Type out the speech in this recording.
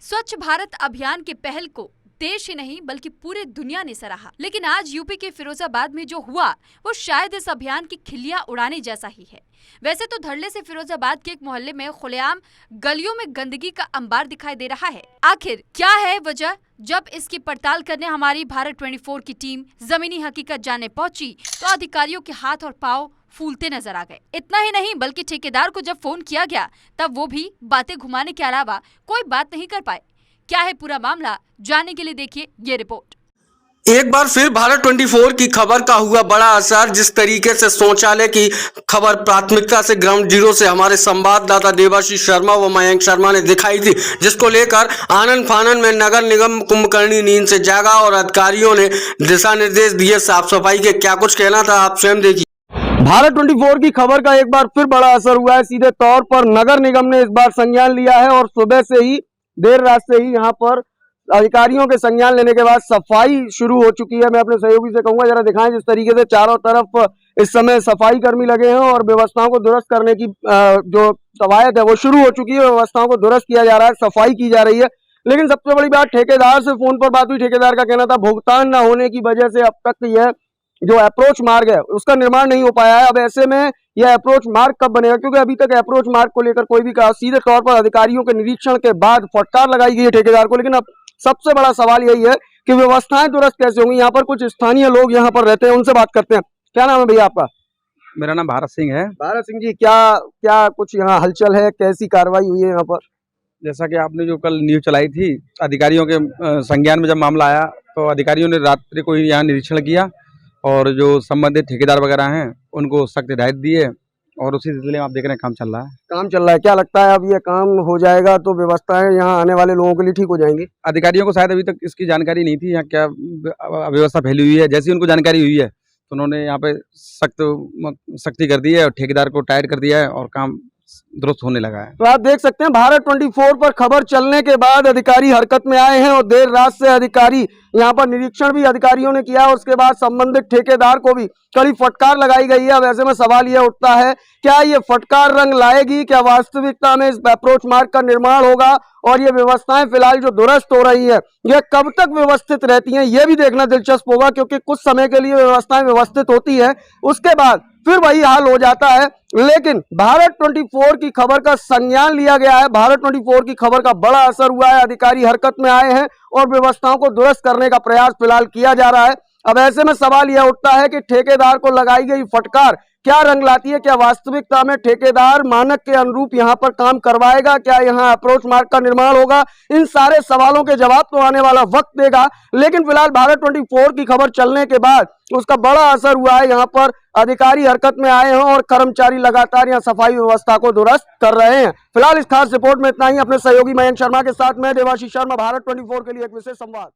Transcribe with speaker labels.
Speaker 1: स्वच्छ भारत अभियान की पहल को देश ही नहीं बल्कि पूरे दुनिया ने सराहा। लेकिन आज यूपी के फिरोजाबाद में जो हुआ वो शायद इस अभियान की खिल्लियां उड़ाने जैसा ही है। वैसे तो धड़ल्ले से फिरोजाबाद के एक मोहल्ले में खुलेआम गलियों में गंदगी का अंबार दिखाई दे रहा है। आखिर क्या है वजह? जब इसकी पड़ताल करने हमारी भारत 24 की टीम जमीनी हकीकत जानने पहुंची तो अधिकारियों के हाथ और पांव फूलते नजर आ गए। इतना ही नहीं बल्कि ठेकेदार को जब फोन किया गया तब वो भी बातें घुमाने के अलावा कोई बात नहीं कर पाए। क्या है पूरा मामला, जानने के लिए देखिए ये रिपोर्ट।
Speaker 2: एक बार फिर भारत 24 की खबर का हुआ बड़ा असर। जिस तरीके से शौचालय की खबर प्राथमिकता से ग्राउंड जीरो से हमारे संवाददाता देवाशीष शर्मा व मयंक शर्मा ने दिखाई थी, जिसको लेकर आनन फानन में नगर निगम कुंभकर्णी नींद से जागा और अधिकारियों ने दिशा निर्देश दिए साफ सफाई के। क्या कुछ कहना था आप स्वयं देखिए। भारत 24 की खबर का एक बार फिर बड़ा असर हुआ है। सीधे तौर पर नगर निगम ने इस बार संज्ञान लिया है और सुबह से ही देर रात से ही यहाँ पर अधिकारियों के संज्ञान लेने के बाद सफाई शुरू हो चुकी है। मैं अपने सहयोगी से कहूंगा जरा दिखाएं जिस तरीके से चारों तरफ इस समय सफाई कर्मी लगे हैं और व्यवस्थाओं को दुरुस्त करने की जो कवायद है वो शुरू हो चुकी है। व्यवस्थाओं को दुरुस्त किया जा रहा है, सफाई की जा रही है। लेकिन सबसे बड़ी बात, ठेकेदार से फोन पर बात हुई। ठेकेदार का कहना था भुगतान न होने की वजह से अब तक यह जो अप्रोच मार्ग है उसका निर्माण नहीं हो पाया है। अब ऐसे में यह अप्रोच मार्ग कब बनेगा, क्योंकि अभी तक अप्रोच मार्ग को लेकर कोई भी कहा। सीधे तौर पर अधिकारियों के निरीक्षण के बाद फटकार लगाई गई है ठेकेदार को। लेकिन अब सबसे बड़ा सवाल यही है कि व्यवस्थाएं दुरुस्त कैसे होंगी। यहाँ पर कुछ स्थानीय लोग यहाँ पर रहते हैं, उनसे बात करते हैं। क्या नाम है भैया आपका?
Speaker 3: मेरा नाम भारत सिंह है।
Speaker 2: भारत सिंह जी, क्या कुछ यहाँ हलचल है, कैसी कार्रवाई हुई है यहाँ पर?
Speaker 3: जैसा कि आपने जो कल न्यूज चलाई थी, अधिकारियों के संज्ञान में जब मामला आया तो अधिकारियों ने रात्रि को ही यहाँ निरीक्षण किया और जो संबंधित ठेकेदार वगैरह हैं उनको सख्त हिदायत दी है और उसी सिलसिले में आप देख रहे हैं काम चल रहा है।
Speaker 2: काम चल रहा है। क्या लगता है अब ये काम हो जाएगा तो व्यवस्थाएं यहाँ आने वाले लोगों के लिए ठीक हो जाएंगी?
Speaker 3: अधिकारियों को शायद अभी तक इसकी जानकारी नहीं थी, यहाँ क्या व्यवस्था फैली हुई है। जैसी उनको जानकारी हुई है तो उन्होंने यहाँ पे सख्ती कर दी है और ठेकेदार को टाइट कर दिया है और काम दुरुस्त होने लगा है।
Speaker 2: तो आप देख सकते हैं भारत 24 पर खबर चलने के बाद अधिकारी हरकत में आए हैं और देर रात से अधिकारी यहाँ पर निरीक्षण भी अधिकारियों ने किया और उसके बाद संबंधित ठेकेदार को भी कड़ी फटकार लगाई गई है। अब ऐसे में सवाल यह उठता है, क्या ये फटकार रंग लाएगी? क्या वास्तविकता में इस अप्रोच मार्ग का निर्माण होगा? और ये व्यवस्थाएं फिलहाल जो दुरुस्त हो रही है ये कब तक व्यवस्थित रहती हैं, ये भी देखना दिलचस्प होगा। क्योंकि कुछ समय के लिए व्यवस्थाएं व्यवस्थित होती है, उसके बाद फिर वही हाल हो जाता है। लेकिन भारत 24 की खबर का संज्ञान लिया गया है। भारत 24 की खबर का बड़ा असर हुआ है। अधिकारी हरकत में आए हैं और व्यवस्थाओं को दुरुस्त करने का प्रयास फिलहाल किया जा रहा है। अब ऐसे में सवाल यह उठता है कि ठेकेदार को लगाई गई फटकार क्या रंग लाती है? क्या वास्तविकता में ठेकेदार मानक के अनुरूप यहाँ पर काम करवाएगा? क्या यहाँ अप्रोच मार्ग का निर्माण होगा? इन सारे सवालों के जवाब तो आने वाला वक्त देगा। लेकिन फिलहाल भारत 24 की खबर चलने के बाद उसका बड़ा असर हुआ है। यहाँ पर अधिकारी हरकत में आए हैं और कर्मचारी लगातार यहाँ सफाई व्यवस्था को दुरुस्त कर रहे हैं। फिलहाल इस खास रिपोर्ट में इतना ही। अपने सहयोगी मयंक शर्मा के साथ मैं देवाशीष शर्मा, भारत 24 के लिए एक विशेष संवाद।